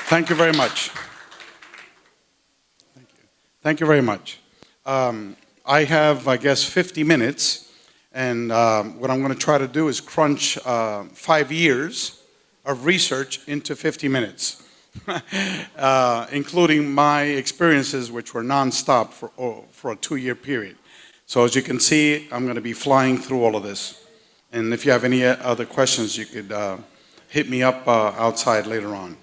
Thank you very much. Thank you. Thank you very much. I have, I guess, 50 minutes, and what I'm going to try to do is crunch 5 years of research into 50 minutes, including my experiences, which were nonstop for a 2-year period. So as you can see, I'm going to be flying through all of this. And if you have any other questions, you could hit me up outside later on.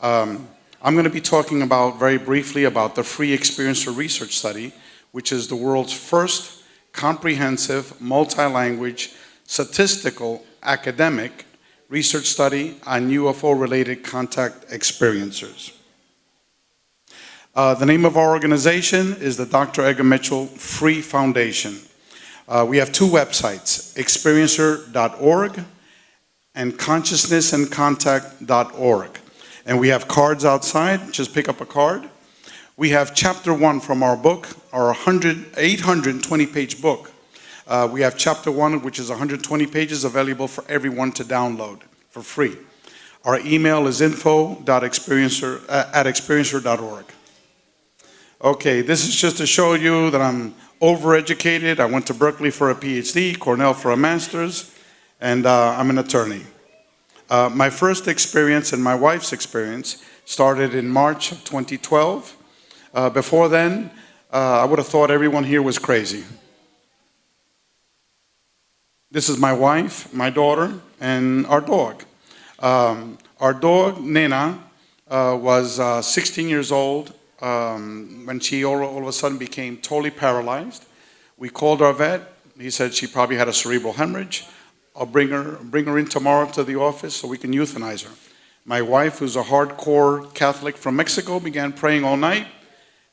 I'm going to be talking about, very briefly, about the Free Experiencer Research Study, which is the world's first comprehensive, multi-language, statistical, academic research study on UFO-related contact experiencers. The name of our organization is the Dr. Edgar Mitchell Free Foundation. We have 2 websites, experiencer.org and consciousnessandcontact.org. And we have cards outside. Just pick up a card. We have chapter 1 from our book, our 820-page book. We have chapter 1, which is 120 pages, available for everyone to download for free. Our email is info.experiencer@experiencer.org. Okay, this is just to show you that I'm overeducated. I went to Berkeley for a PhD, Cornell for a master's, and I'm an attorney. My first experience and my wife's experience started in March of 2012. Before then, I would have thought everyone here was crazy. This is my wife, my daughter, and our dog. Our dog, Nena, was 16 years old when she all of a sudden became totally paralyzed. We called our vet. He said she probably had a cerebral hemorrhage. I'll bring her in tomorrow to the office so we can euthanize her. My wife, who's a hardcore Catholic from Mexico, began praying all night.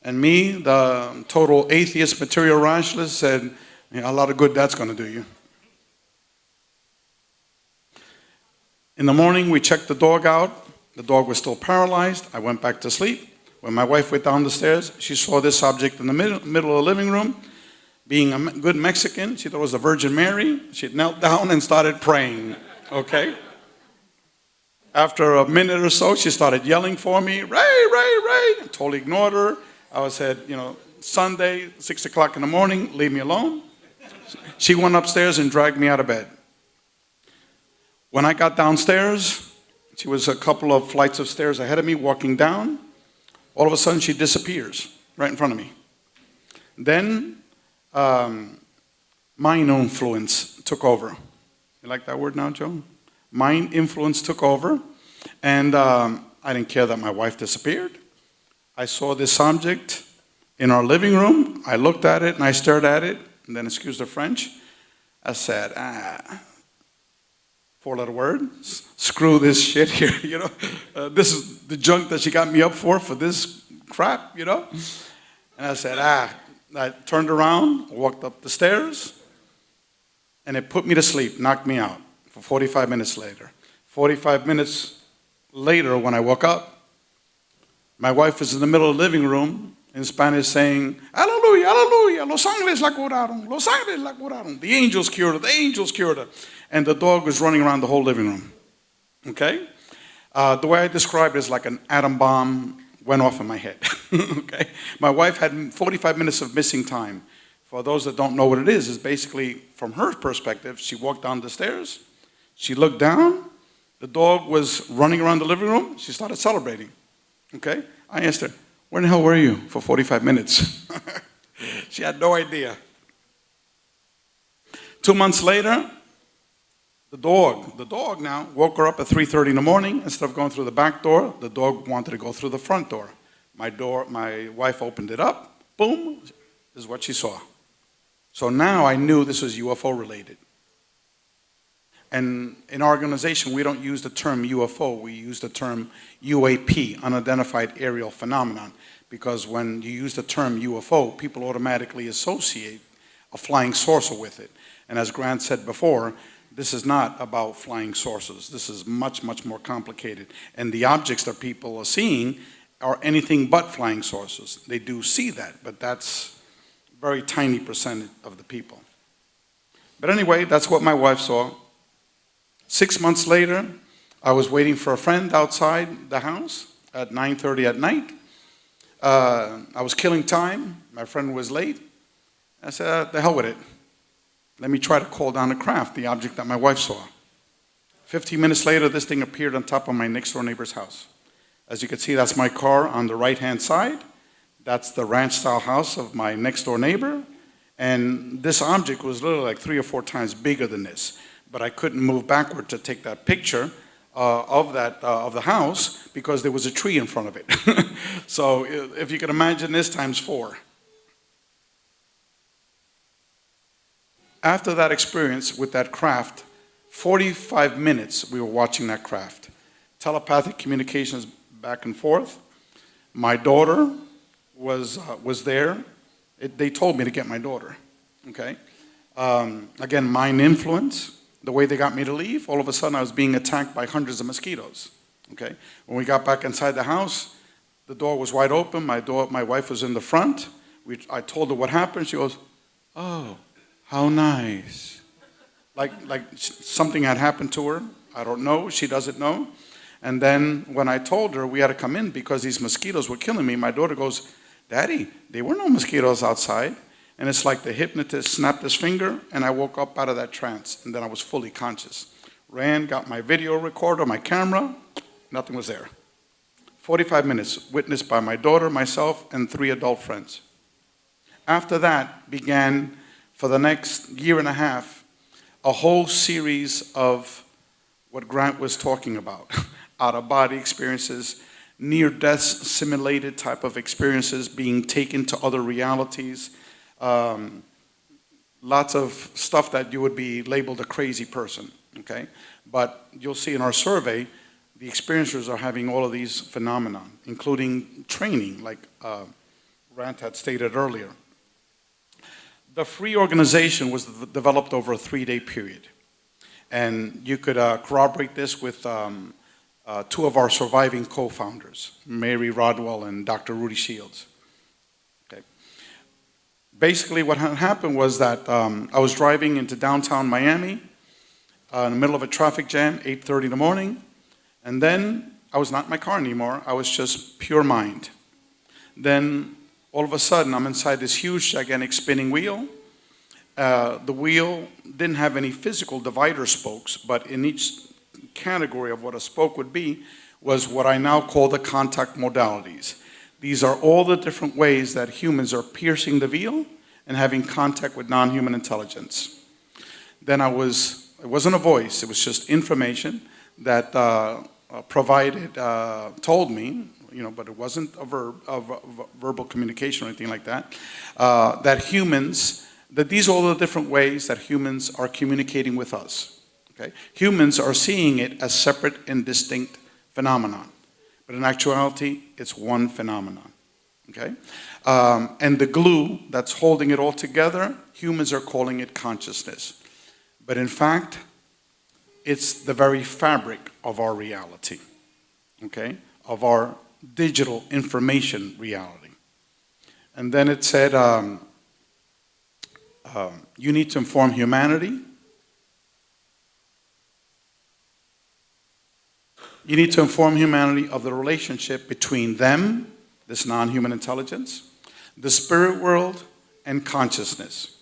And me, the total atheist material rationalist, said, a lot of good that's going to do you. In the morning, we checked the dog out. The dog was still paralyzed. I went back to sleep. When my wife went down the stairs, she saw this object in the middle of the living room. Being a good Mexican, she thought it was the Virgin Mary. She knelt down and started praying, okay? After a minute or so, she started yelling for me, Ray, Ray, Ray. I totally ignored her. I said, Sunday, 6 o'clock in the morning, leave me alone. She went upstairs and dragged me out of bed. When I got downstairs, she was a couple of flights of stairs ahead of me, walking down. All of a sudden, she disappears right in front of me. Then, mind influence took over. You like that word now, Joe? Mind influence took over, and I didn't care that my wife disappeared. I saw this object in our living room. I looked at it and I stared at it, and then, excuse the French, I said, 4-letter word, screw this shit here, this is the junk that she got me up for this crap, And I said, I turned around, walked up the stairs, and it put me to sleep, knocked me out for 45 minutes later. 45 minutes later, when I woke up, my wife was in the middle of the living room in Spanish saying, Aleluya, aleluya, los ángeles la curaron, los ángeles la curaron. The angels cured her, the angels cured her. And the dog was running around the whole living room, okay? The way I describe it is like an atom bomb went off in my head, okay? My wife had 45 minutes of missing time. For those that don't know what it is basically, from her perspective, she walked down the stairs, she looked down, the dog was running around the living room, she started celebrating, okay? I asked her, where the hell were you for 45 minutes? She had no idea. 2 months later, the dog now woke her up at 3:30 in the morning. Instead of going through the back door, the dog wanted to go through the front door. My wife opened it up. Boom, this is what she saw. So now I knew this was UFO related. And in our organization, we don't use the term UFO. We use the term UAP, unidentified aerial phenomenon, because when you use the term UFO, people automatically associate a flying saucer with it. And as Grant said before, this is not about flying saucers. This is much, much more complicated. And the objects that people are seeing are anything but flying saucers. They do see that, but that's a very tiny percentage of the people. But anyway, that's what my wife saw. 6 months later, I was waiting for a friend outside the house. at 9:30 at night. I was killing time. My friend was late. I said, the hell with it. Let me try to call down the craft, the object that my wife saw. 15 minutes later, this thing appeared on top of my next door neighbor's house. As you can see, that's my car on the right-hand side. That's the ranch-style house of my next door neighbor. And this object was literally like 3 or 4 times bigger than this. But I couldn't move backward to take that picture of the house because there was a tree in front of it. So if you can imagine this times 4. After that experience with that craft, 45 minutes we were watching that craft. Telepathic communications back and forth. My daughter was there. They told me to get my daughter, okay? Again, mind influence. The way they got me to leave, all of a sudden I was being attacked by hundreds of mosquitoes, okay? When we got back inside the house, the door was wide open. My wife was in the front. I told her what happened. She goes, oh, how nice. Like something had happened to her. I don't know. She doesn't know. And then when I told her we had to come in because these mosquitoes were killing me, my daughter goes, Daddy, there were no mosquitoes outside. And it's like the hypnotist snapped his finger, and I woke up out of that trance, and then I was fully conscious. Ran, got my video recorder, my camera, nothing was there. 45 minutes, witnessed by my daughter, myself, and 3 adult friends. After that began, for the next year and a half, a whole series of what Grant was talking about. Out-of-body experiences, near-death simulated type of experiences, being taken to other realities, lots of stuff that you would be labeled a crazy person, okay? But you'll see in our survey, the experiencers are having all of these phenomena, including training, like Grant had stated earlier. The free organization was developed over a 3-day period. And you could corroborate this with 2 of our surviving co-founders, Mary Rodwell and Dr. Rudy Shields. Okay. Basically what had happened was that I was driving into downtown Miami in the middle of a traffic jam, 8:30 in the morning, and then I was not in my car anymore. I was just pure mind. Then all of a sudden I'm inside this huge, gigantic spinning wheel. The wheel didn't have any physical divider spokes, but in each category of what a spoke would be was what I now call the contact modalities. These are all the different ways that humans are piercing the veil and having contact with non-human intelligence. Then it wasn't a voice, it was just information that told me, but it wasn't a verbal communication or anything like that, that these are all the different ways that humans are communicating with us. Okay? Humans are seeing it as separate and distinct phenomenon, but in actuality, it's one phenomenon. Okay? And the glue that's holding it all together, humans are calling it consciousness. But in fact, it's the very fabric of our reality, okay? Of our digital information reality. And then it said, you need to inform humanity. You need to inform humanity of the relationship between them, this non-human intelligence, the spirit world, and consciousness.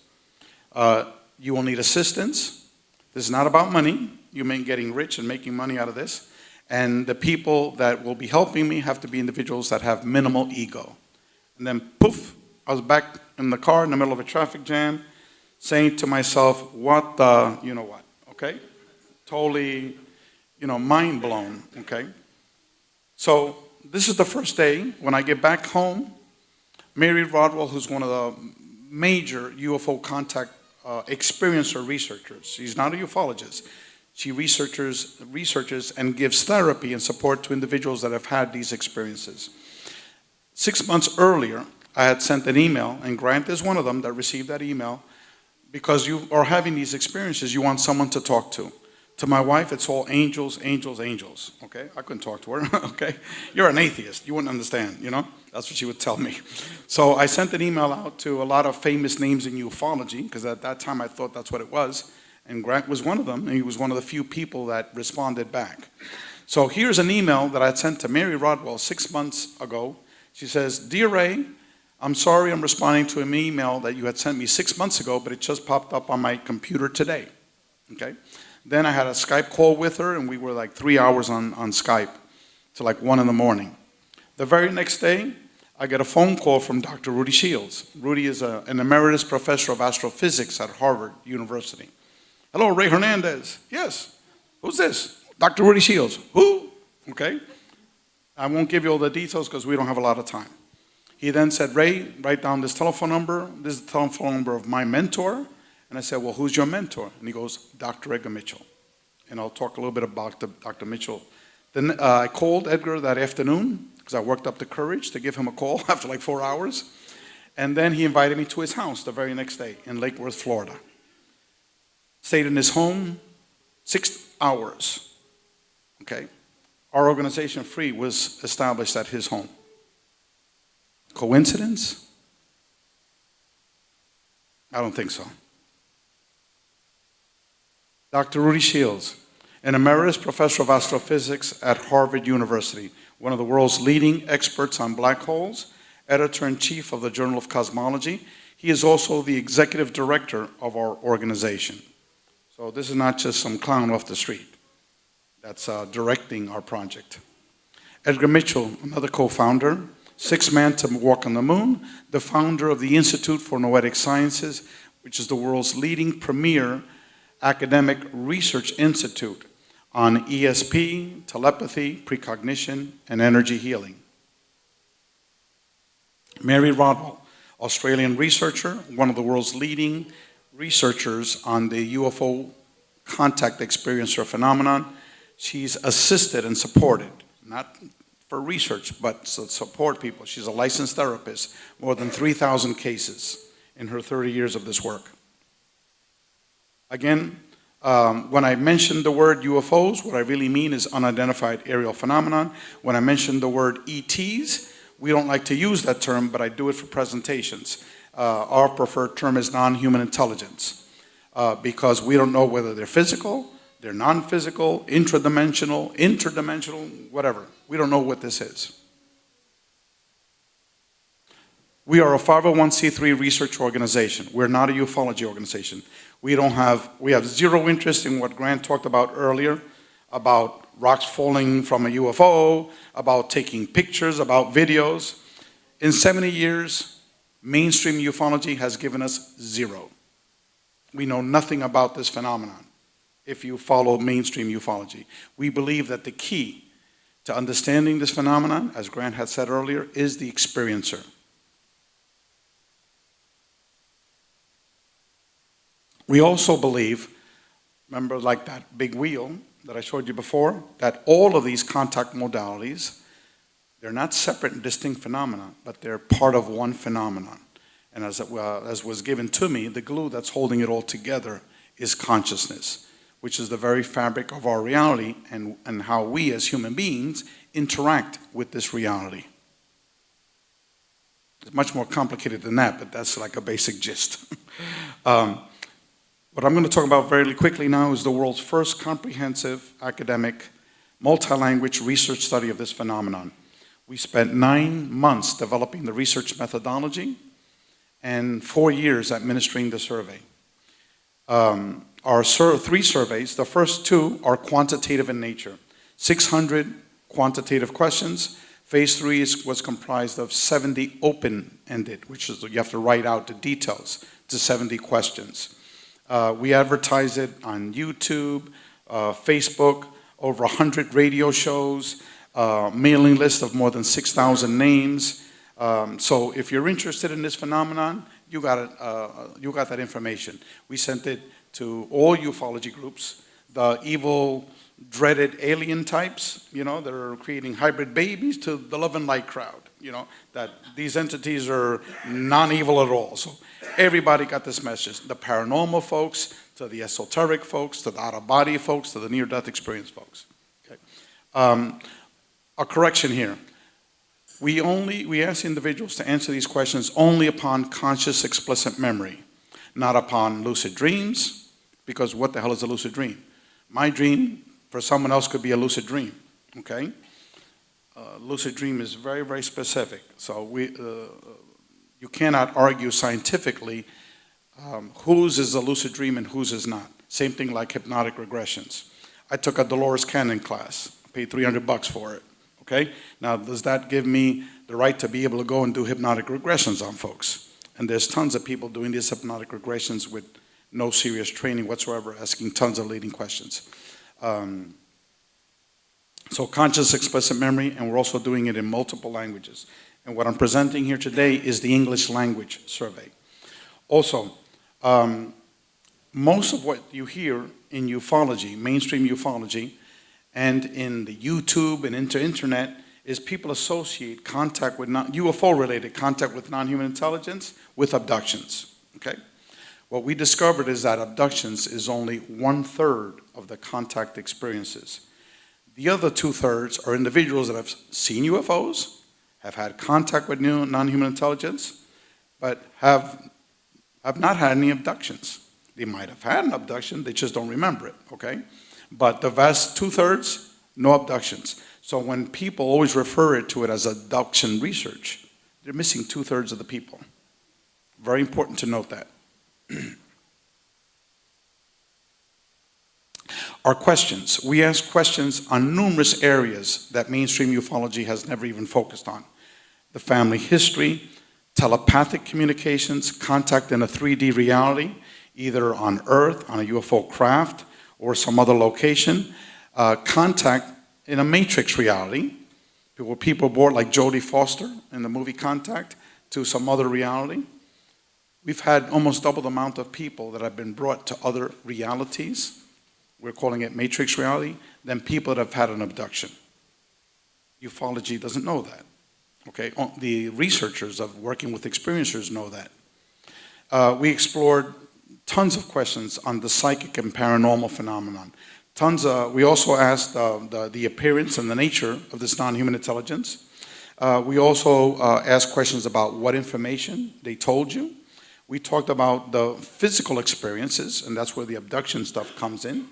You will need assistance. This is not about money. You mean getting rich and making money out of this. And the people that will be helping me have to be individuals that have minimal ego. And then poof, I was back in the car in the middle of a traffic jam saying to myself, what the, you know what, okay? Totally, mind blown, okay? So this is the first day. When I get back home, Mary Rodwell, who's one of the major UFO contact experiencer researchers, she's not a ufologist. She researches and gives therapy and support to individuals that have had these experiences. 6 months earlier, I had sent an email, and Grant is one of them that received that email, because you are having these experiences, you want someone to talk to. To my wife, it's all angels, angels, angels, okay? I couldn't talk to her, okay? You're an atheist, you wouldn't understand, That's what she would tell me. So I sent an email out to a lot of famous names in ufology, because at that time I thought that's what it was. And Grant was one of them, and he was one of the few people that responded back. So here's an email that I had sent to Mary Rodwell 6 months ago. She says, "Dear Ray, I'm sorry I'm responding to an email that you had sent me 6 months ago, but it just popped up on my computer today." Okay. Then I had a Skype call with her, and we were like 3 hours on Skype till like 1 in the morning. The very next day, I get a phone call from Dr. Rudy Shields. Rudy is an emeritus professor of astrophysics at Harvard University. "Hello, Rey Hernandez." "Yes." "Who's this?" "Dr. Rudy Shields." "Who?" Okay. I won't give you all the details because we don't have a lot of time. He then said, "Ray, write down this telephone number. This is the telephone number of my mentor." And I said, "Well, who's your mentor?" And he goes, "Dr. Edgar Mitchell." And I'll talk a little bit about Dr. Mitchell. Then I called Edgar that afternoon because I worked up the courage to give him a call after like 4 hours. And then he invited me to his house the very next day in Lake Worth, Florida. Stayed in his home 6 hours. Okay. Our organization, Free, was established at his home. Coincidence? I don't think so. Dr. Rudy Shields, an emeritus professor of astrophysics at Harvard University, one of the world's leading experts on black holes, editor-in-chief of the Journal of Cosmology. He is also the executive director of our organization. So this is not just some clown off the street that's directing our project. Edgar Mitchell, another co-founder, sixth man to walk on the moon, the founder of the Institute for Noetic Sciences, which is the world's leading premier academic research institute on ESP, telepathy, precognition, and energy healing. Mary Rodwell, Australian researcher, one of the world's leading researchers on the UFO contact experiencer phenomenon. She's assisted and supported, not for research, but to support people. She's a licensed therapist, more than 3,000 cases in her 30 years of this work. Again, when I mention the word UFOs, what I really mean is unidentified aerial phenomenon. When I mention the word ETs, we don't like to use that term, but I do it for presentations. Our preferred term is non-human intelligence, because we don't know whether they're physical, they're non-physical, intradimensional, interdimensional, whatever. We don't know what this is. We are a 501c3 research organization. We're not a ufology organization. We have zero interest in what Grant talked about earlier, about rocks falling from a UFO, about taking pictures, about videos. In 70 years, mainstream ufology has given us zero. We know nothing about this phenomenon if you follow mainstream ufology. We believe that the key to understanding this phenomenon, as Grant had said earlier, is the experiencer. We also believe, remember like that big wheel that I showed you before, that all of these contact modalities, they're not separate and distinct phenomena, but they're part of one phenomenon. And as was given to me, the glue that's holding it all together is consciousness, which is the very fabric of our reality and how we as human beings interact with this reality. It's much more complicated than that, but that's like a basic gist. What I'm going to talk about very quickly now is the world's first comprehensive academic multi-language research study of this phenomenon. We spent 9 months developing the research methodology and 4 years administering the survey. Our 3 surveys, the first 2 are quantitative in nature. 600 quantitative questions. Phase 3 was comprised of 70 open-ended, which is you have to write out the details to 70 questions. We advertise it on YouTube, Facebook, over 100 radio shows, mailing list of more than 6,000 names. So if you're interested in this phenomenon, you got that information. We sent it to all ufology groups, the evil, dreaded alien types, you know, that are creating hybrid babies, to the love and light crowd, you know, that these entities are non-evil at all. So everybody got this message. The paranormal folks, to the esoteric folks, to the out-of-body folks, to the near-death experience folks. Okay. A correction here. We ask individuals to answer these questions only upon conscious explicit memory, not upon lucid dreams, because what the hell is a lucid dream? My dream for someone else could be a lucid dream. okay? Lucid dream is very, very specific. So you cannot argue scientifically whose is a lucid dream and whose is not. Same thing like hypnotic regressions. I took a Dolores Cannon class, paid $300 for it, okay? Now, does that give me the right to be able to go and do hypnotic regressions on folks? And there's tons of people doing these hypnotic regressions with no serious training whatsoever, asking tons of leading questions. So conscious explicit memory, and we're also doing it in multiple languages. And what I'm presenting here today is the English language survey. Also, most of what you hear in ufology, mainstream ufology, and in the YouTube and internet is people associate contact with UFO-related contact with non-human intelligence with abductions, okay? What we discovered is that abductions is only 1/3 of the contact experiences. The other 2/3 are individuals that have seen UFOs, have had contact with non-human intelligence, but have not had any abductions. They might have had an abduction, they just don't remember it, okay? But the vast 2/3, no abductions. So when people always refer to it as abduction research, they're missing 2/3 of the people. Very important to note that. Our questions. We ask questions on numerous areas that mainstream ufology has never even focused on. The family history, telepathic communications, contact in a 3D reality, either on Earth, on a UFO craft, or some other location, contact in a matrix reality, where people brought like Jodie Foster in the movie Contact to some other reality. We've had almost double the amount of people that have been brought to other realities, we're calling it matrix reality, than people that have had an abduction. Ufology doesn't know that. Okay, the researchers of working with experiencers know that. We explored tons of questions on the psychic and paranormal phenomenon. We also asked the appearance and the nature of this non-human intelligence. We also asked questions about what information they told you. We talked about the physical experiences, and that's where the abduction stuff comes in.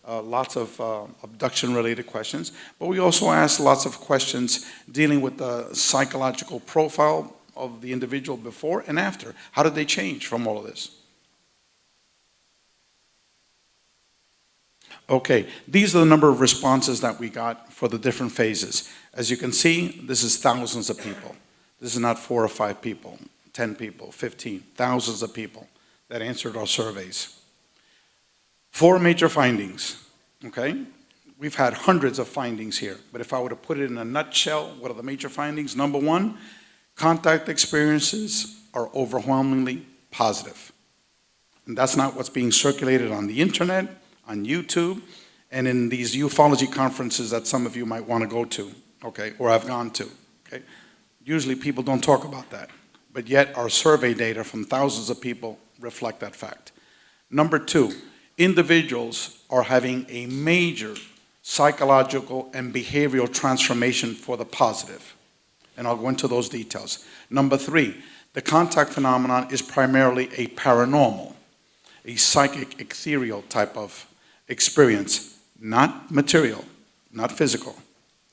Lots of abduction-related questions. But we also asked lots of questions dealing with the psychological profile of the individual before and after. How did they change from all of this? Okay, these are the number of responses that we got for the different phases. As you can see, this is thousands of people. This is not 4 or 5 people, 10 people, 15, thousands of people that answered our surveys. 4 major findings, okay? We've had hundreds of findings here, but if I were to put it in a nutshell, what are the major findings? Number 1, contact experiences are overwhelmingly positive. And that's not what's being circulated on the internet, on YouTube, and in these ufology conferences that some of you might want to go to, okay, or have gone to, okay? Usually people don't talk about that, but yet our survey data from thousands of people reflect that fact. Number 2, individuals are having a major psychological and behavioral transformation for the positive, and I'll go into those details. Number 3, the contact phenomenon is primarily a paranormal, a psychic, ethereal type of experience, not material, not physical.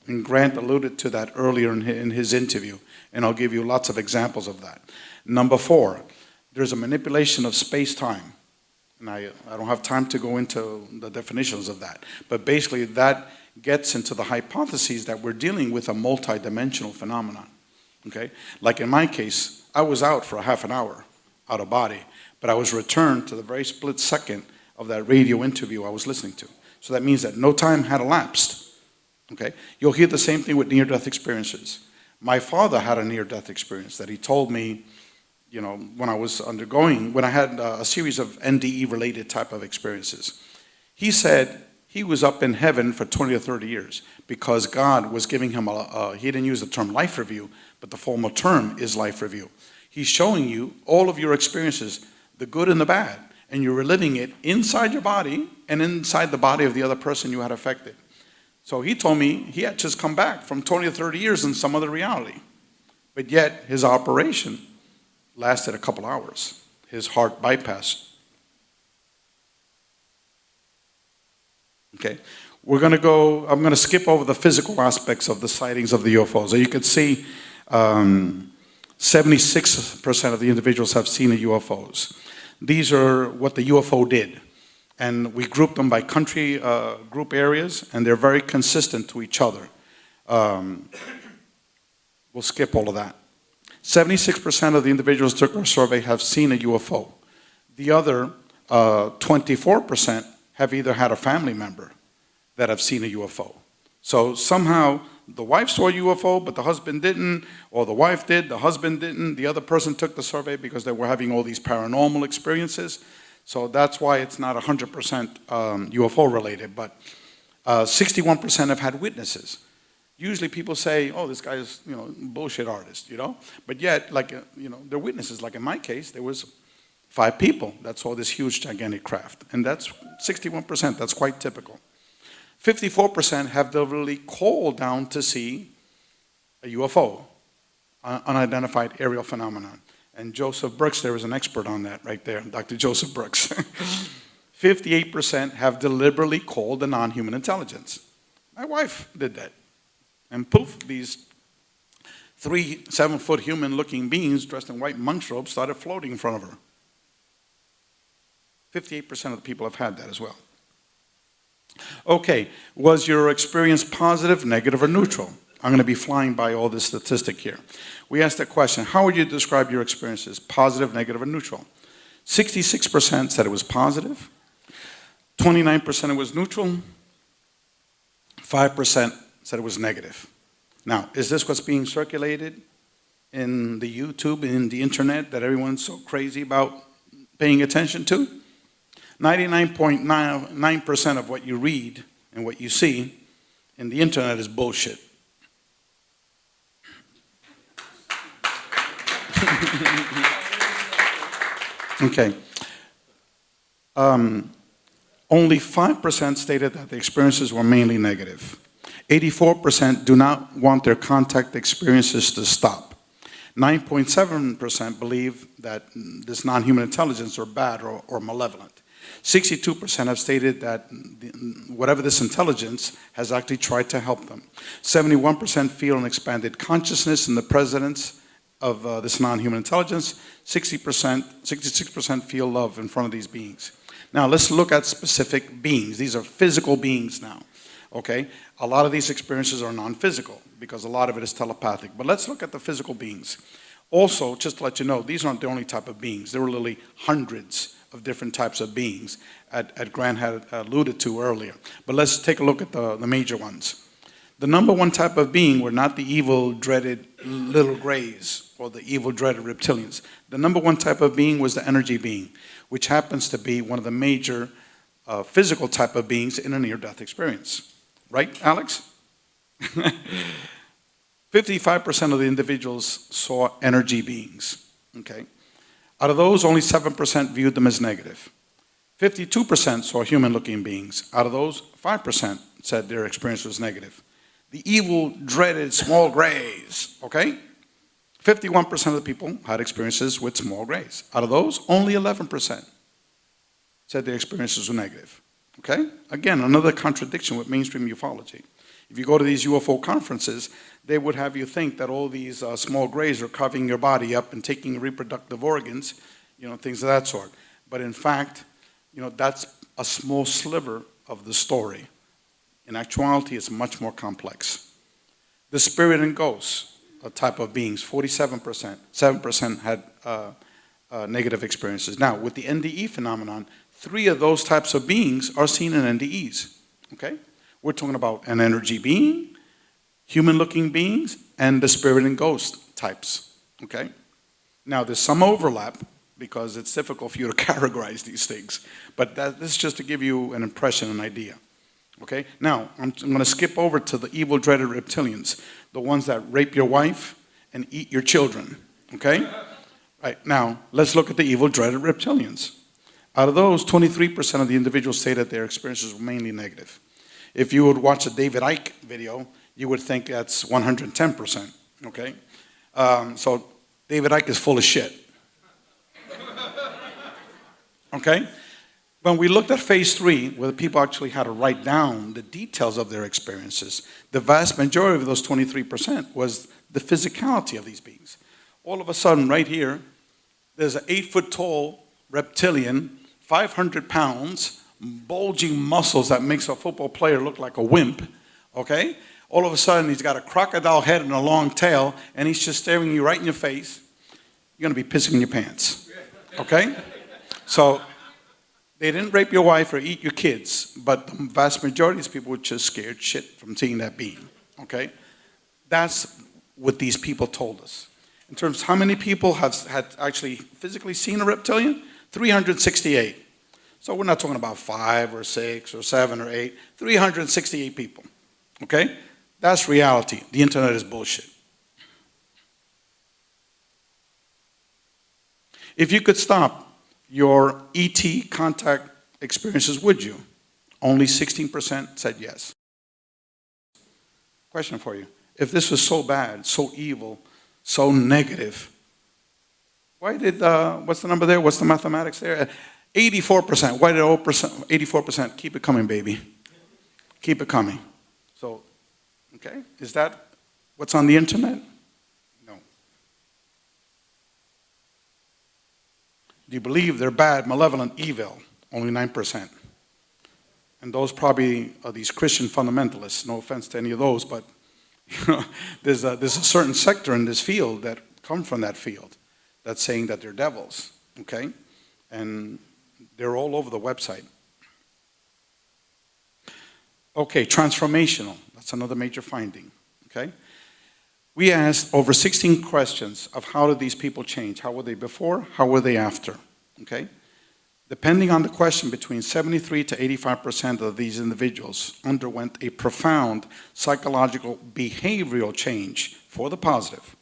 And Grant alluded to that earlier in his interview, and I'll give you lots of examples of that. Number 4, there's a manipulation of space-time. And I don't have time to go into the definitions of that, but basically that gets into the hypotheses that we're dealing with a multidimensional phenomenon, okay? Like in my case, I was out for a half an hour, out of body, but I was returned to the very split second of that radio interview I was listening to. So that means that no time had elapsed, okay? You'll hear the same thing with near-death experiences. My father had a near-death experience that he told me, you know, when I had a series of NDE-related type of experiences. He said he was up in heaven for 20 or 30 years because God was giving him he didn't use the term life review, but the formal term is life review. He's showing you all of your experiences, the good and the bad, and you're reliving it inside your body and inside the body of the other person you had affected. So he told me he had just come back from 20 or 30 years in some other reality, but yet his operation lasted a couple hours. His heart bypassed. Okay. I'm going to skip over the physical aspects of the sightings of the UFOs. So you can see 76% of the individuals have seen the UFOs. These are what the UFO did. And we group them by country, group areas, and they're very consistent to each other. We'll skip all of that. 76% of the individuals who took our survey have seen a UFO. The other 24% have either had a family member that have seen a UFO. So somehow the wife saw a UFO, but the husband didn't, or the wife did, the husband didn't. The other person took the survey because they were having all these paranormal experiences. So that's why it's not 100% UFO related, but 61% have had witnesses. Usually people say, oh, this guy is, bullshit artist, But yet, they're witnesses. Like in my case, there was 5 people that saw this huge, gigantic craft. And that's 61%. That's quite typical. 54% have literally called down to see a UFO, unidentified aerial phenomenon. And Joseph Brooks, there was an expert on that right there, Dr. Joseph Brooks. 58% have deliberately called a non-human intelligence. My wife did that. And poof, these 3 7-foot human-looking beings dressed in white monk's robes started floating in front of her. 58% of the people have had that as well. Okay, was your experience positive, negative, or neutral? I'm going to be flying by all this statistic here. We asked that question, how would you describe your experiences, positive, negative, or neutral? 66% said it was positive, 29% it was neutral, 5% said it was negative. Now, is this what's being circulated in the YouTube, in the internet, that everyone's so crazy about paying attention to? 99.9% of what you read and what you see in the internet is bullshit. Okay. Only 5% stated that the experiences were mainly negative. 84% do not want their contact experiences to stop. 9.7% believe that this non-human intelligence are bad or malevolent. 62% have stated that whatever this intelligence has actually tried to help them. 71% feel an expanded consciousness in the presence of this non-human intelligence. 66% feel love in front of these beings. Now let's look at specific beings. These are physical beings now. Okay? A lot of these experiences are non-physical because a lot of it is telepathic. But let's look at the physical beings. Also, just to let you know, these aren't the only type of beings. There were literally hundreds of different types of beings that Grant had alluded to earlier. But let's take a look at the major ones. The number one type of being were not the evil, dreaded little grays or the evil, dreaded reptilians. The number one type of being was the energy being, which happens to be one of the major physical type of beings in a near-death experience. Right, Alex? 55% of the individuals saw energy beings. Okay. Out of those, only 7% viewed them as negative. 52% saw human-looking beings. Out of those, 5% said their experience was negative. The evil, dreaded small grays, okay? 51% of the people had experiences with small grays. Out of those, only 11% said their experiences were negative, okay? Again, another contradiction with mainstream ufology. If you go to these UFO conferences, they would have you think that all these small grays are carving your body up and taking reproductive organs, things of that sort. But in fact, that's a small sliver of the story. In actuality, it's much more complex. The spirit and ghosts, a type of beings, 47%, 7% had negative experiences. Now, with the NDE phenomenon, 3 of those types of beings are seen in NDEs, okay? We're talking about an energy being, human-looking beings, and the spirit and ghost types, okay? Now, there's some overlap because it's difficult for you to categorize these things, but this is just to give you an impression, an idea, okay? Now, I'm going to skip over to the evil, dreaded reptilians, the ones that rape your wife and eat your children, okay? Right, now, let's look at the evil, dreaded reptilians. Out of those, 23% of the individuals say that their experiences were mainly negative. If you would watch a David Icke video, you would think that's 110%, okay? So David Icke is full of shit. Okay? When we looked at phase 3, where the people actually had to write down the details of their experiences, the vast majority of those 23% was the physicality of these beings. All of a sudden, right here, there's an 8-foot-tall reptilian, 500 pounds, bulging muscles that makes a football player look like a wimp, okay? All of a sudden, he's got a crocodile head and a long tail, and he's just staring you right in your face. You're going to be pissing in your pants, okay? So they didn't rape your wife or eat your kids, but the vast majority of these people were just scared shit from seeing that being, okay? That's what these people told us. In terms of how many people had actually physically seen a reptilian, 368. So we're not talking about 5 or 6 or 7 or 8, 368 people, okay? That's reality. The internet is bullshit. If you could stop your ET contact experiences, would you? Only 16% said yes. Question for you. If this was so bad, so evil, so negative, why did, what's the number there? What's the mathematics there? 84%. Why did 84% keep it coming, baby? Keep it coming. So, okay, is that what's on the internet? No. Do you believe they're bad, malevolent, evil? Only 9%. And those probably are these Christian fundamentalists. No offense to any of those, but you know, there's a certain sector in this field that come from that field that's saying that they're devils, okay? And they're all over the website. Okay, transformational. That's another major finding, okay? We asked over 16 questions of how did these people change? How were they before? How were they after, okay? Depending on the question, between 73 to 85% of these individuals underwent a profound psychological behavioral change for the positive.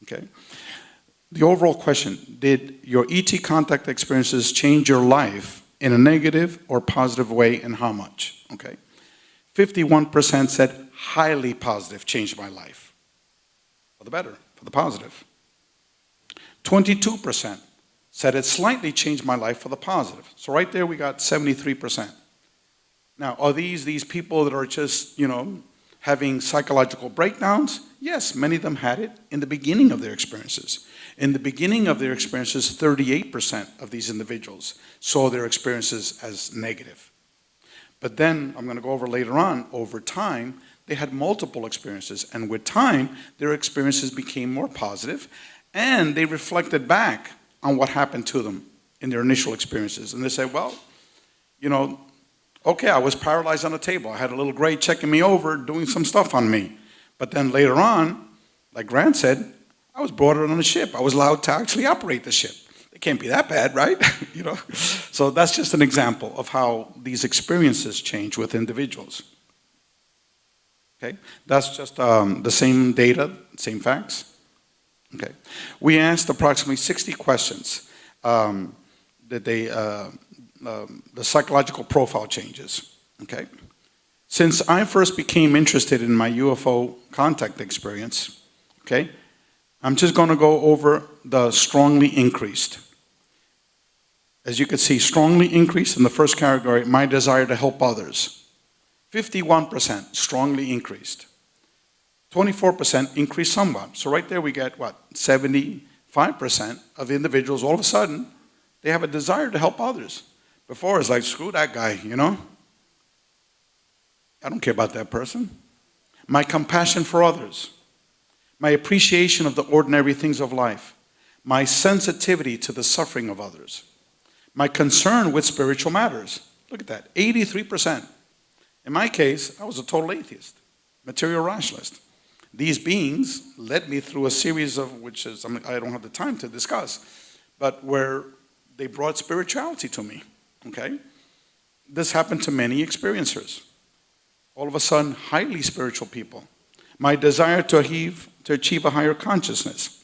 Okay? The overall question, did your ET contact experiences change your life in a negative or positive way, and how much? Okay? 51% said highly positive, changed my life. For the better, for the positive. 22% said it slightly changed my life for the positive. So right there we got 73%. Now, are these people that are just, you know, having psychological breakdowns? Yes, many of them had it in the beginning of their experiences. In the beginning of their experiences, 38% of these individuals saw their experiences as negative. But then, I'm going to go over later on, over time, they had multiple experiences. And with time, their experiences became more positive, and they reflected back on what happened to them in their initial experiences. And they say, well, you know, okay, I was paralyzed on a table. I had a little gray checking me over, doing some stuff on me. But then later on, like Grant said, I was brought on a ship. I was allowed to actually operate the ship. It can't be that bad, right? You know. So that's just an example of how these experiences change with individuals. Okay, that's just the same data, same facts. Okay, we asked approximately 60 questions that the psychological profile changes. Okay, since I first became interested in my UFO contact experience, okay, I'm just going to go over the strongly increased. As you can see, strongly increased in the first category, my desire to help others. 51% strongly increased. 24% increased somewhat. So right there we get, what, 75% of the individuals, all of a sudden, they have a desire to help others. Before, it's like, screw that guy, you know? I don't care about that person. My compassion for others. My appreciation of the ordinary things of life. My sensitivity to the suffering of others. My concern with spiritual matters. Look at that, 83%. In my case, I was a total atheist, material rationalist. These beings led me through a series of, which is, I don't have the time to discuss, but where they brought spirituality to me, okay? This happened to many experiencers. All of a sudden, highly spiritual people. My desire to achieve a higher consciousness.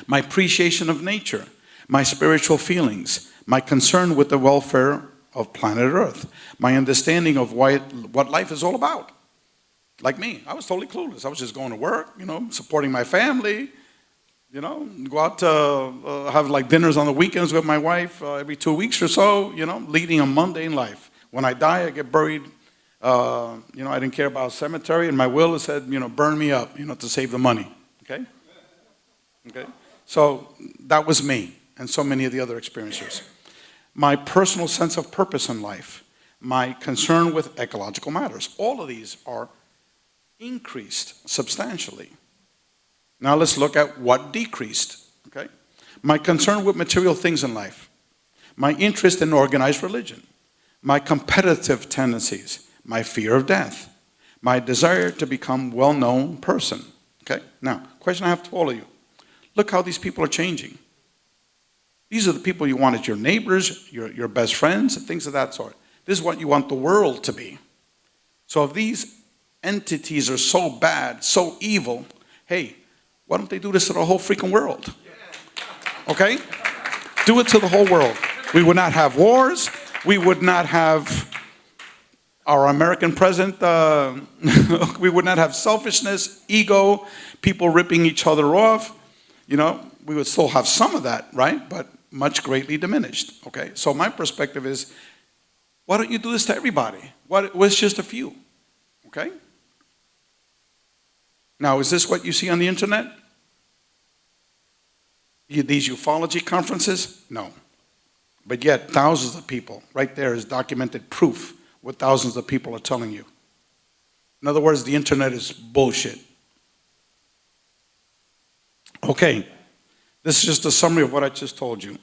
My appreciation of nature. My spiritual feelings. My concern with the welfare of planet Earth. My understanding of what life is all about. Like me, I was totally clueless. I was just going to work, you know, supporting my family, You know, go out to have like dinners on the weekends with my wife every 2 weeks or so, you know, leading a mundane life. When I die, I get buried. You know, I didn't care about cemetery, and my will said, you know, burn me up, you know, to save the money. Okay? Okay? So that was me, and so many of the other experiencers. My personal sense of purpose in life, my concern with ecological matters, all of these are increased substantially. Now let's look at what decreased. Okay? My concern with material things in life, my interest in organized religion, my competitive tendencies, my fear of death, my desire to become a well-known person. Okay? Now, question I have to all of you. Look how these people are changing. These are the people you want as your neighbors, your best friends, and things of that sort. This is what you want the world to be. So if these entities are so bad, so evil, hey, why don't they do this to the whole freaking world? Okay? Do it to the whole world. We would not have wars. We would not have our American president. We would not have selfishness, ego, people ripping each other off. You know, we would still have some of that, right? But much greatly diminished. Okay? So my perspective is, why don't you do this to everybody? What's just a few? Okay? Now, is this what you see on the internet? These ufology conferences? No. But yet, thousands of people, right there is documented proof what thousands of people are telling you. In other words, the internet is bullshit. Okay, this is just a summary of what I just told you.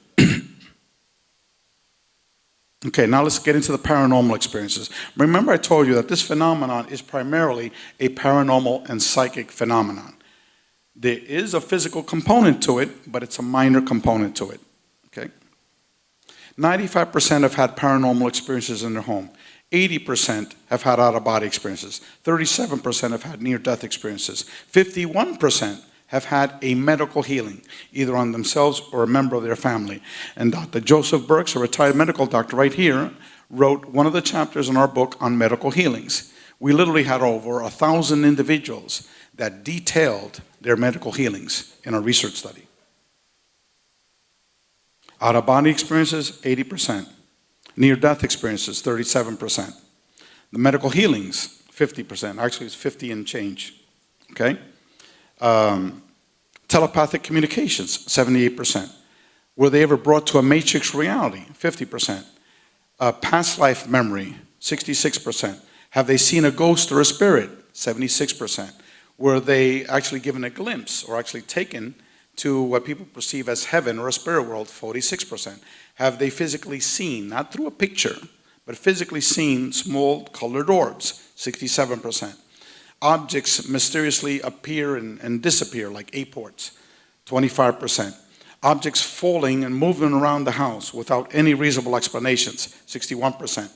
Okay, now let's get into the paranormal experiences. Remember I told you that this phenomenon is primarily a paranormal and psychic phenomenon. There is a physical component to it, but it's a minor component to it. Okay? 95% have had paranormal experiences in their home. 80% have had out-of-body experiences. 37% have had near-death experiences. 51% have had a medical healing, either on themselves or a member of their family. And Dr. Joseph Burks, a retired medical doctor right here, wrote one of the chapters in our book on medical healings. We literally had over 1,000 individuals that detailed their medical healings in our research study. Out-of-body experiences, 80%. Near-death experiences, 37%. The medical healings, 50%. Actually, it's 50 and change. Okay? Telepathic communications, 78%. Were they ever brought to a matrix reality? 50%. Past life memory, 66%. Have they seen a ghost or a spirit? 76%. Were they actually given a glimpse or actually taken to what people perceive as heaven or a spirit world? 46%. Have they physically seen, not through a picture, but physically seen small colored orbs? 67%. Objects mysteriously appear and disappear, like airports, 25%. Objects falling and moving around the house without any reasonable explanations, 61%.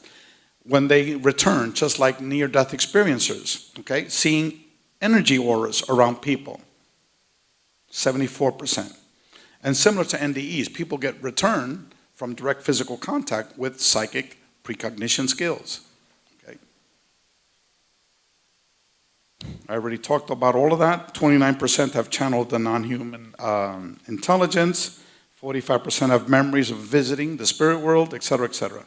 When they return, just like near-death experiencers, okay, seeing energy auras around people, 74%. And similar to NDEs, people get return from direct physical contact with psychic precognition skills. I already talked about all of that. 29% have channeled the non-human intelligence. 45% have memories of visiting the spirit world, etc., etc.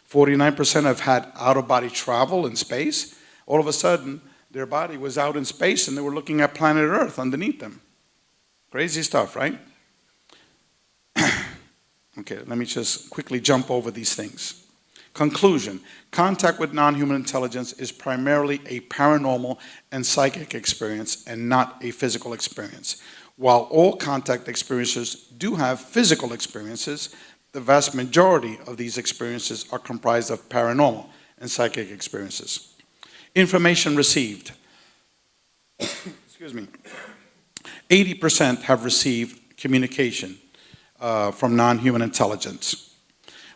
49% have had out-of-body travel in space. All of a sudden, their body was out in space and they were looking at planet Earth underneath them. Crazy stuff, right? Okay, let me just quickly jump over these things. Conclusion: contact with non-human intelligence is primarily a paranormal and psychic experience and not a physical experience. While all contact experiences do have physical experiences, the vast majority of these experiences are comprised of paranormal and psychic experiences. Information received. Excuse me. 80% have received communication from non-human intelligence.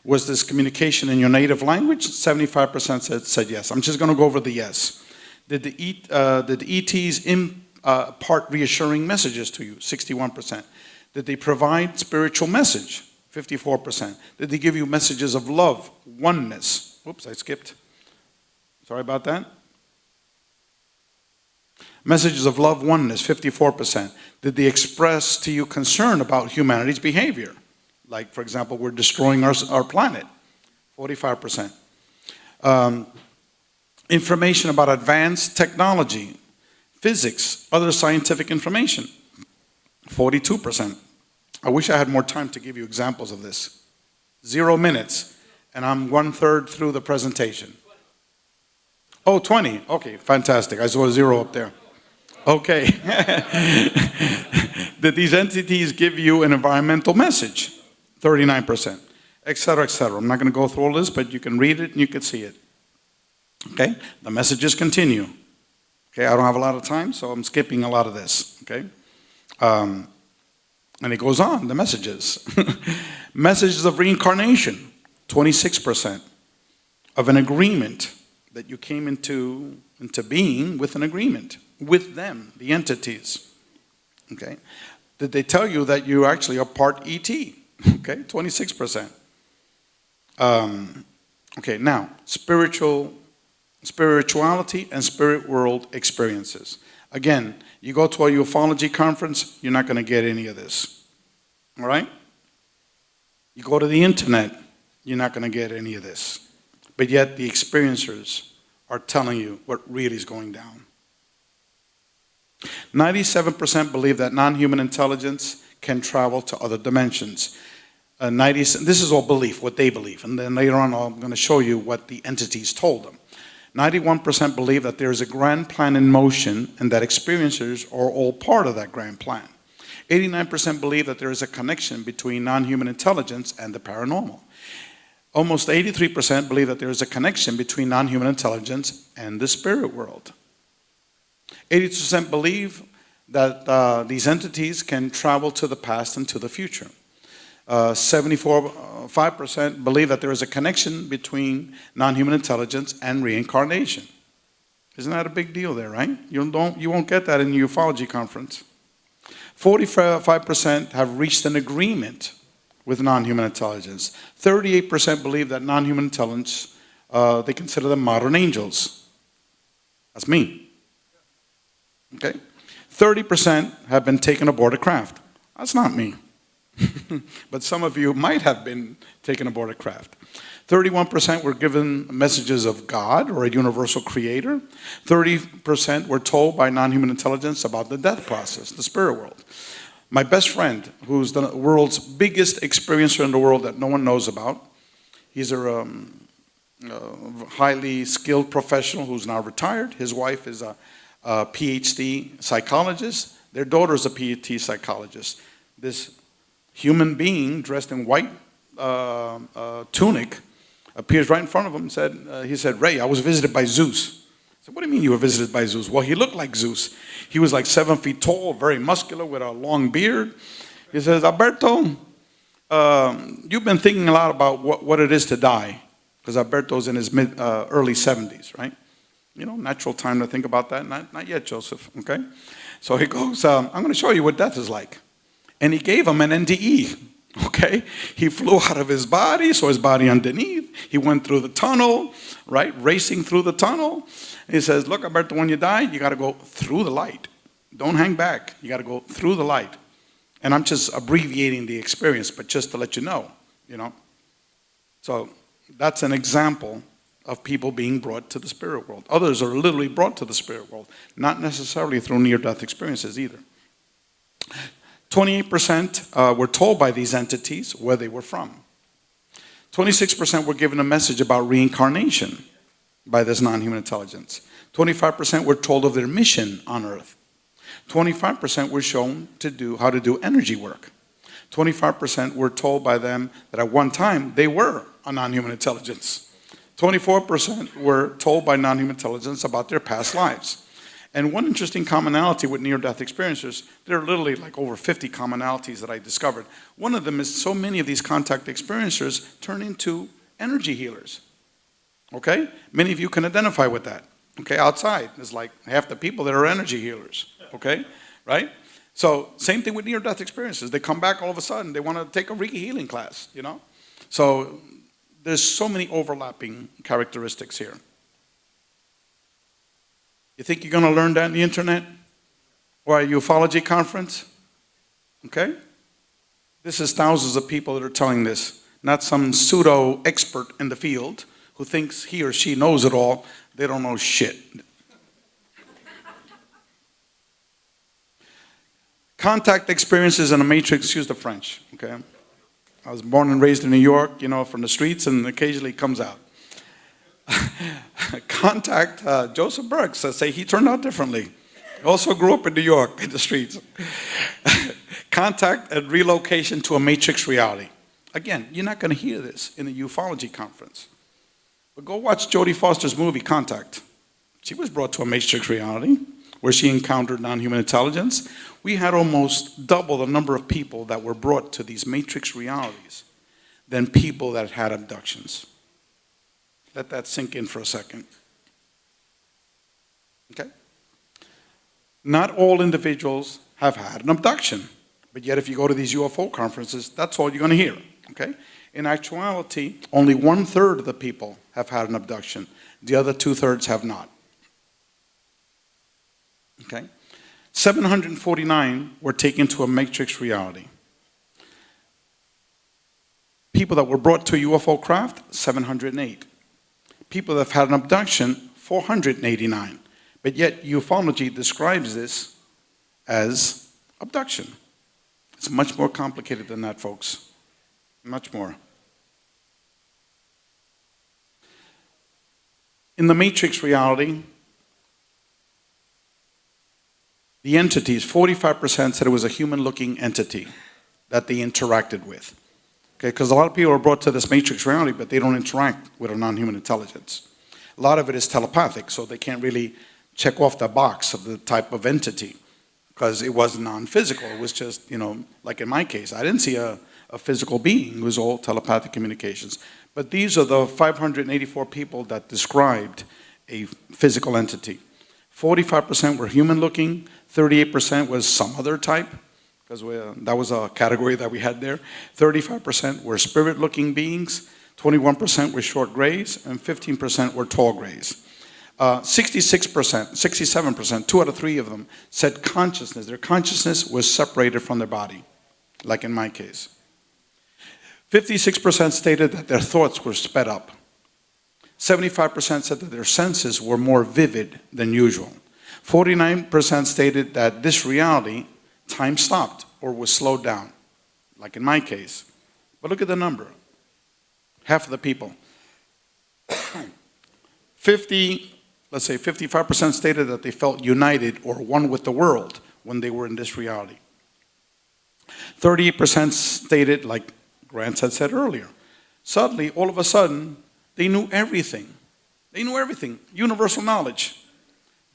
Was this communication in your native language? 75% said yes. I'm just going to go over the yes. Did the ETs impart reassuring messages to you? 61%. Did they provide spiritual message? 54%. Did they give you messages of love, oneness? Whoops, I skipped. Sorry about that. Messages of love, oneness, 54%. Did they express to you concern about humanity's behavior? Like, for example, we're destroying our planet, 45%. Information about advanced technology, physics, other scientific information, 42%. I wish I had more time to give you examples of this. 0 minutes, and I'm 1/3 through the presentation. Oh, 20. Okay, fantastic. I saw a 0 up there. Okay. Did these entities give you an environmental message? 39%. Et cetera, et cetera. I'm not going to go through all this, but you can read it and you can see it. Okay? The messages continue. Okay, I don't have a lot of time, so I'm skipping a lot of this. Okay? And it goes on, the messages. Messages of reincarnation, 26%. Of an agreement that you came into being with an agreement with them, the entities. Okay? Did they tell you that you actually are part ET? Okay, 26%. Okay, now, spirituality and spirit world experiences. Again, you go to a ufology conference, you're not going to get any of this. All right? You go to the internet, you're not going to get any of this. But yet the experiencers are telling you what really is going down. 97% believe that non-human intelligence can travel to other dimensions. This is all belief, what they believe. And then later on, I'm going to show you what the entities told them. 91% believe that there is a grand plan in motion and that experiencers are all part of that grand plan. 89% believe that there is a connection between non-human intelligence and the paranormal. Almost 83% believe that there is a connection between non-human intelligence and the spirit world. 80% believe that these entities can travel to the past and to the future. 5% believe that there is a connection between non-human intelligence and reincarnation. Isn't that a big deal there, right? You won't get that in a ufology conference. 45% have reached an agreement with non-human intelligence. 38% believe that non-human intelligence, they consider them modern angels. That's me. Okay? 30% have been taken aboard a craft. That's not me. But some of you might have been taken aboard a craft. 31% were given messages of God or a universal creator. 30% were told by non-human intelligence about the death process, the spirit world. My best friend, who's the world's biggest experiencer in the world that no one knows about, he's a highly skilled professional who's now retired. His wife is a PhD psychologist. Their daughter is a PhD psychologist. This human being dressed in white tunic appears right in front of him and he said, Ray, I was visited by Zeus. I said, what do you mean you were visited by Zeus? Well, he looked like Zeus. He was like 7 feet tall, very muscular with a long beard. He says, Alberto, you've been thinking a lot about what it is to die. Because Alberto's in his early 70s, right? You know, natural time to think about that. Not yet, Joseph, okay? So he goes, I'm going to show you what death is like. And he gave him an NDE, okay? He flew out of his body, so his body underneath. He went through the tunnel, right? Racing through the tunnel. He says, look, Alberto, when you die, you got to go through the light. Don't hang back. You got to go through the light. And I'm just abbreviating the experience, but just to let you know, you know. So that's an example of people being brought to the spirit world. Others are literally brought to the spirit world, not necessarily through near-death experiences either. 28% were told by these entities where they were from. 26% were given a message about reincarnation by this non-human intelligence. 25% were told of their mission on Earth. 25% were shown how to do energy work. 25% were told by them that at one time they were a non-human intelligence. 24% were told by non-human intelligence about their past lives. And one interesting commonality with near-death experiencers, there are literally like over 50 commonalities that I discovered. One of them is so many of these contact experiencers turn into energy healers. Okay? Many of you can identify with that. Okay, outside, there's like half the people that are energy healers. Okay? Right? So, same thing with near-death experiences. They come back all of a sudden, they want to take a Reiki healing class, you know? So, there's so many overlapping characteristics here. You think you're going to learn that on the internet? Or a ufology conference? Okay? This is thousands of people that are telling this, not some pseudo expert in the field who thinks he or she knows it all. They don't know shit. Contact experiences in a matrix, excuse the French, okay? I was born and raised in New York, you know, from the streets, and occasionally it comes out. Contact, Joseph Burke says, say he turned out differently. He also grew up in New York, in the streets. Contact and relocation to a matrix reality. Again, you're not going to hear this in a ufology conference. But go watch Jodie Foster's movie, Contact. She was brought to a matrix reality where she encountered non-human intelligence. We had almost double the number of people that were brought to these matrix realities than people that had abductions. Let that sink in for a second. Okay? Not all individuals have had an abduction, but yet if you go to these UFO conferences, that's all you're going to hear. Okay? In actuality, only 1/3 of the people have had an abduction. The other 2/3 have not. Okay? 749 were taken to a matrix reality. People that were brought to a UFO craft, 708. People that have had an abduction, 489. But yet ufology describes this as abduction. It's much more complicated than that, folks. Much more. In the matrix reality, the entities, 45% said it was a human-looking entity that they interacted with. Okay, because a lot of people are brought to this matrix reality, but they don't interact with a non-human intelligence. A lot of it is telepathic, so they can't really check off the box of the type of entity, because it was non-physical. It was just, you know, like in my case, I didn't see a physical being. It was all telepathic communications. But these are the 584 people that described a physical entity. 45% were human-looking, 38% was some other type, because that was a category that we had there. 35% were spirit-looking beings, 21% were short grays, and 15% were tall grays. 66%, 67%, 2 out of 3 of them said consciousness. Their consciousness was separated from their body, like in my case. 56% stated that their thoughts were sped up. 75% said that their senses were more vivid than usual. 49% stated that this reality, time stopped or was slowed down, like in my case. But look at the number. Half of the people. 55% stated that they felt united or one with the world when they were in this reality. 38% stated, like Grant had said earlier, suddenly, all of a sudden, they knew everything. They knew everything. Universal knowledge.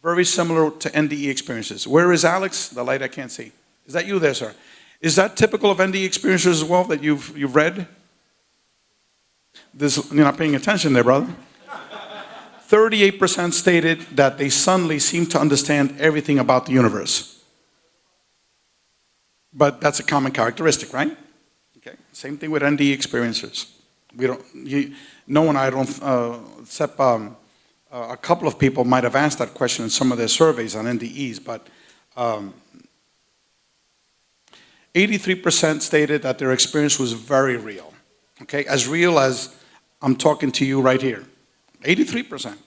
Very similar to NDE experiences. Where is Alex? The light I can't see. Is that you there, sir? Is that typical of NDE experiences as well that you've read? You're not paying attention there, brother. 38% stated that they suddenly seemed to understand everything about the universe. But that's a common characteristic, right? Okay. Same thing with NDE experiences. No one, I don't, except a couple of people might have asked that question in some of their surveys on NDEs, but 83% stated that their experience was very real. Okay, as real as I'm talking to you right here. 83%.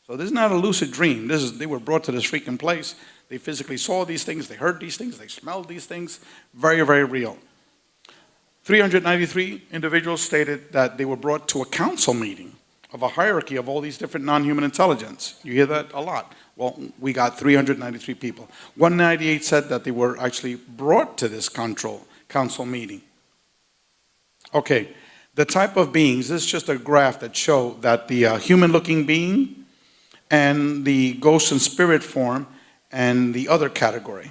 So this is not a lucid dream. They were brought to this freaking place. They physically saw these things, they heard these things, they smelled these things. Very, very real. 393 individuals stated that they were brought to a council meeting of a hierarchy of all these different non-human intelligence. You hear that a lot. Well, we got 393 people. 198 said that they were actually brought to this council meeting. Okay, the type of beings, this is just a graph that show that the human-looking being and the ghost and spirit form and the other category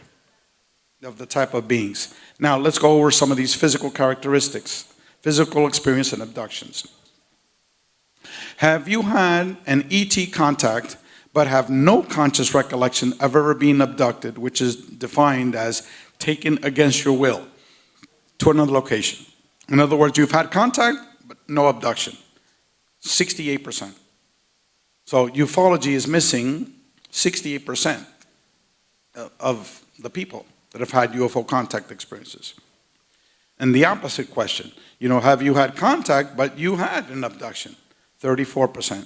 of the type of beings. Now, let's go over some of these physical characteristics, physical experience and abductions. Have you had an ET contact but have no conscious recollection of ever being abducted, which is defined as taken against your will to another location? In other words, you've had contact but no abduction. 68%. So ufology is missing 68% of the people that have had UFO contact experiences. And the opposite question, have you had contact, but you had an abduction? 34%.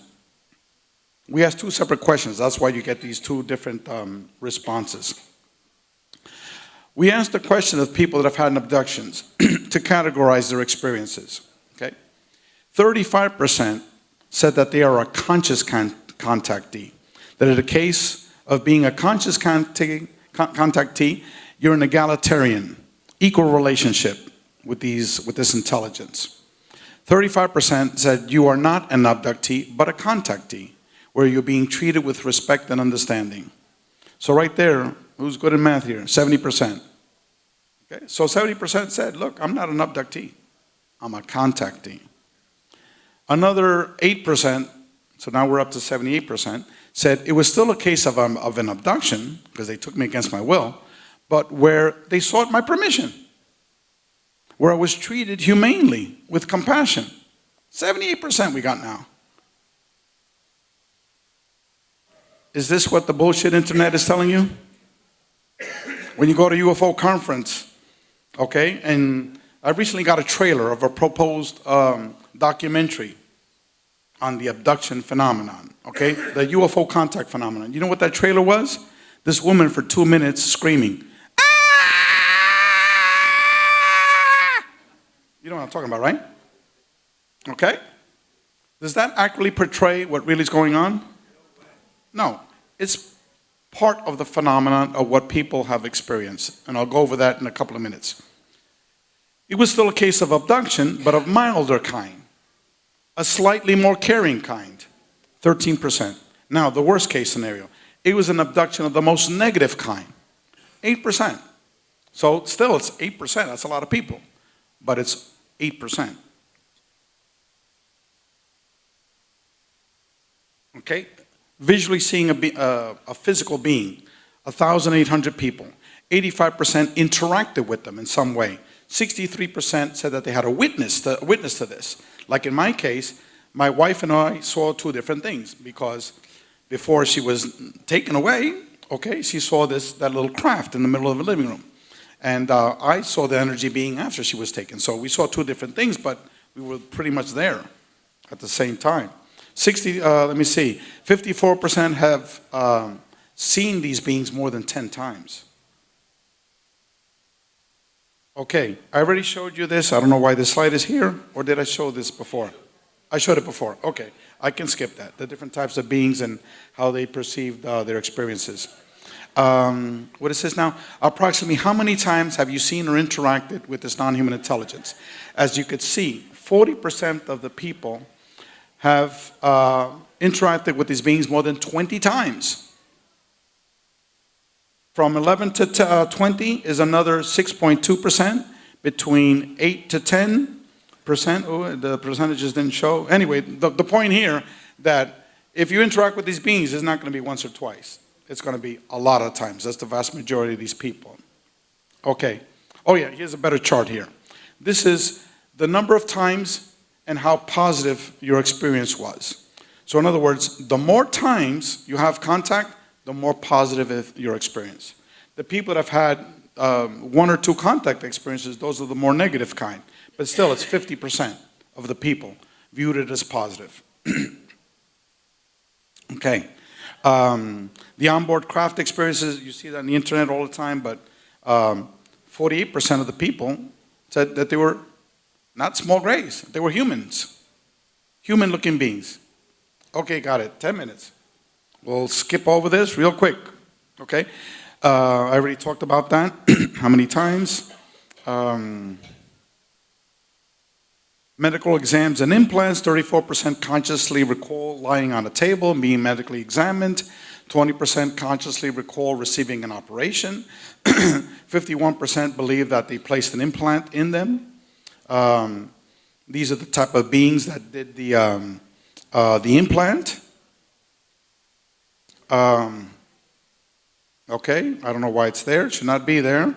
We asked two separate questions. That's why you get these two different responses. We asked the question of people that have had abductions to categorize their experiences. Okay, 35% said that they are a conscious contactee. That in the case of being a conscious contactee, you're an egalitarian, equal relationship with this intelligence. 35% said you are not an abductee, but a contactee, where you're being treated with respect and understanding. So right there, who's good in math here? 70%. Okay, so 70% said, look, I'm not an abductee, I'm a contactee. Another 8%, so now we're up to 78%, said it was still a case of an abduction, because they took me against my will, but where they sought my permission, where I was treated humanely, with compassion. 78% we got now. Is this what the bullshit internet is telling you? When you go to UFO conference, okay, and I recently got a trailer of a proposed documentary on the abduction phenomenon, okay, the UFO contact phenomenon. You know what that trailer was? This woman for 2 minutes screaming, "Ah!" You know what I'm talking about, right? Okay? Does that accurately portray what really is going on? No, it's part of the phenomenon of what people have experienced, and I'll go over that in a couple of minutes. It was still a case of abduction, but of milder kind, a slightly more caring kind, 13%. Now, the worst case scenario, it was an abduction of the most negative kind, 8%. So still, it's 8%, that's a lot of people, but it's 8%. Okay? Visually seeing a physical being, 1,800 people. 85% interacted with them in some way. 63% said that they had a witness to this. Like in my case, my wife and I saw two different things, because before she was taken away, okay, she saw that little craft in the middle of the living room. And I saw the energy being after she was taken. So we saw two different things, but we were pretty much there at the same time. 54% have seen these beings more than 10 times. Okay, I already showed you this. I don't know why this slide is here, or did I show this before? I showed it before. Okay, I can skip that. The different types of beings and how they perceived their experiences. What it says now, approximately how many times have you seen or interacted with this non-human intelligence? As you could see, 40% of the people have interacted with these beings more than 20 times. From 11 to 20 is another 6.2%. Between 8 to 10%, oh, the percentages didn't show. Anyway, the point here that if you interact with these beings, it's not going to be once or twice. It's going to be a lot of times. That's the vast majority of these people. Okay. Oh yeah, here's a better chart here. This is the number of times and how positive your experience was. So in other words, the more times you have contact, the more positive is your experience. The people that have had 1 or 2 contact experiences, those are the more negative kind. But still, it's 50% of the people viewed it as positive. Okay. The onboard craft experiences, you see that on the internet all the time, but 48% of the people said that they were not small grays, they were humans. Human-looking beings. Okay, got it. 10 minutes. We'll skip over this real quick. Okay? I already talked about that. How many times? Medical exams and implants, 34% consciously recall lying on a table and being medically examined. 20% consciously recall receiving an operation. 51% believe that they placed an implant in them. These are the type of beings that did the implant. Okay, I don't know why it's there. It should not be there.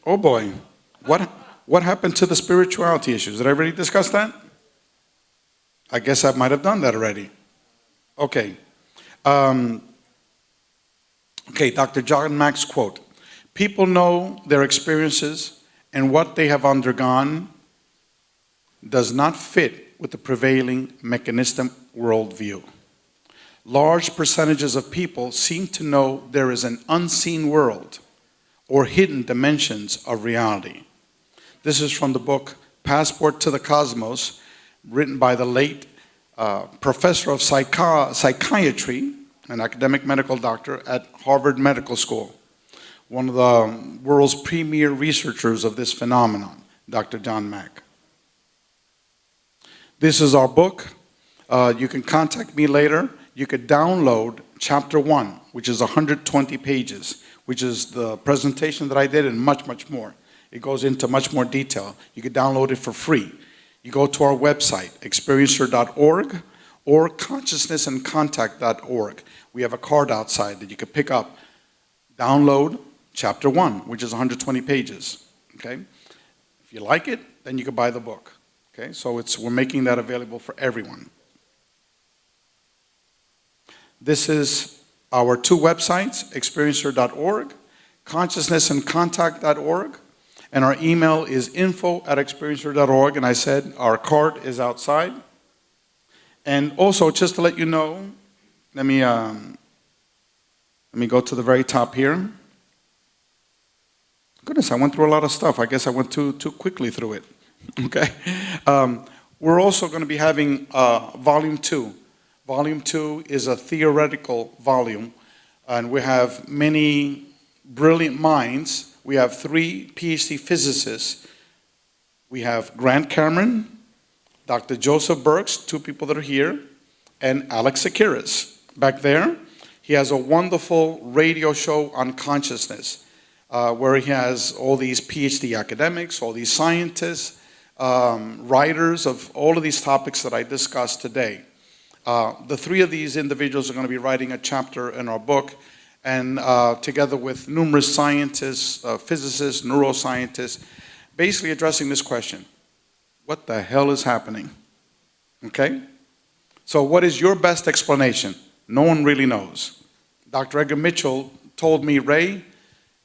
Oh boy, what happened to the spirituality issues? Did I already discuss that? I guess I might have done that already. Okay. Okay, Dr. John Mack's quote. People know their experiences and what they have undergone does not fit with the prevailing mechanistic worldview. Large percentages of people seem to know there is an unseen world or hidden dimensions of reality. This is from the book Passport to the Cosmos, written by the late professor of psychiatry, an academic medical doctor at Harvard Medical School, one of the world's premier researchers of this phenomenon, Dr. John Mack. This is our book. You can contact me later. You could download chapter 1, which is 120 pages, which is the presentation that I did and much, much more. It goes into much more detail. You can download it for free. You go to our website, experiencer.org or consciousnessandcontact.org. We have a card outside that you can pick up. Download chapter 1, which is 120 pages. Okay? If you like it, then you can buy the book. Okay? So we're making that available for everyone. This is our two websites, experiencer.org, consciousnessandcontact.org, and our email is info@experiencer.org, and I said our card is outside. And also, just to let you know, let me go to the very top here. Goodness, I went through a lot of stuff. I guess I went too quickly through it. Okay. We're also going to be having volume 2. Volume 2 is a theoretical volume, and we have many brilliant minds. We have 3 PhD physicists. We have Grant Cameron, Dr. Joseph Burks, 2 people that are here, and Alex Sakiris back there. He has a wonderful radio show on consciousness where he has all these PhD academics, all these scientists, writers of all of these topics that I discussed today. The 3 of these individuals are going to be writing a chapter in our book, and together with numerous scientists, physicists, neuroscientists, basically addressing this question: what the hell is happening? Okay? So what is your best explanation? No one really knows. Dr. Edgar Mitchell told me, Ray,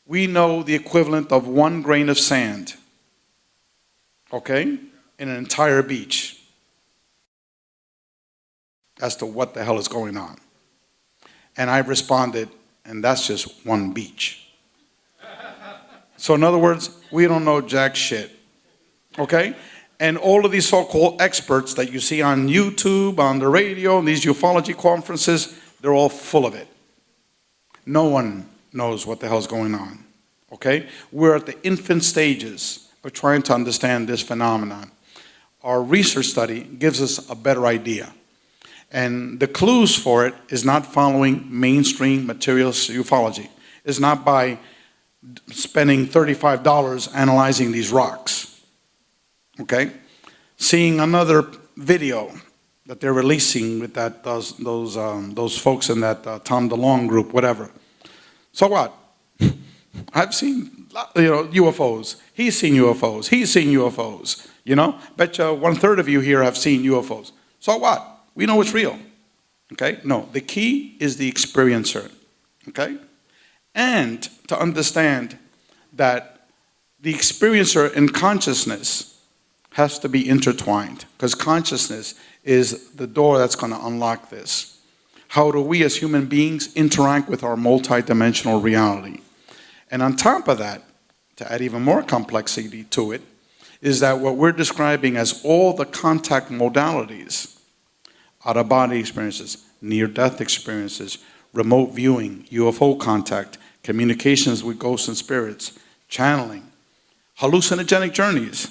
we know the equivalent of 1 grain of sand, okay, in an entire beach, as to what the hell is going on. And I responded, and that's just 1 beach. So in other words, we don't know jack shit, okay? And all of these so-called experts that you see on YouTube, on the radio, and these ufology conferences, they're all full of it. No one knows what the hell's going on, okay? We're at the infant stages of trying to understand this phenomenon. Our research study gives us a better idea. And the clues for it is not following mainstream materialist ufology. It's not by spending $35 analyzing these rocks. Okay? Seeing another video that they're releasing with that those folks in that Tom DeLonge group, whatever. So what? I've seen UFOs. He's seen UFOs. He's seen UFOs. Bet you 1/3 of you here have seen UFOs. So what? We know it's real. Okay? No, the key is the experiencer. Okay? And to understand that the experiencer and consciousness has to be intertwined, because consciousness is the door that's going to unlock this. How do we as human beings interact with our multidimensional reality? And on top of that, to add even more complexity to it, is that what we're describing as all the contact modalities, out-of-body experiences, near-death experiences, remote viewing, UFO contact, communications with ghosts and spirits, channeling, hallucinogenic journeys.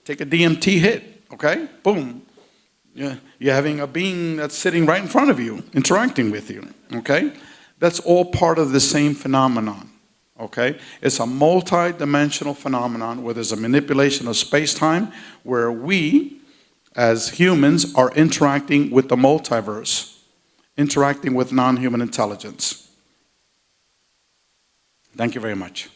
Take a DMT hit, okay? Boom. You're having a being that's sitting right in front of you, interacting with you, okay? That's all part of the same phenomenon, okay? It's a multi-dimensional phenomenon where there's a manipulation of space-time, where we, as humans, are interacting with the multiverse, interacting with non-human intelligence. Thank you very much.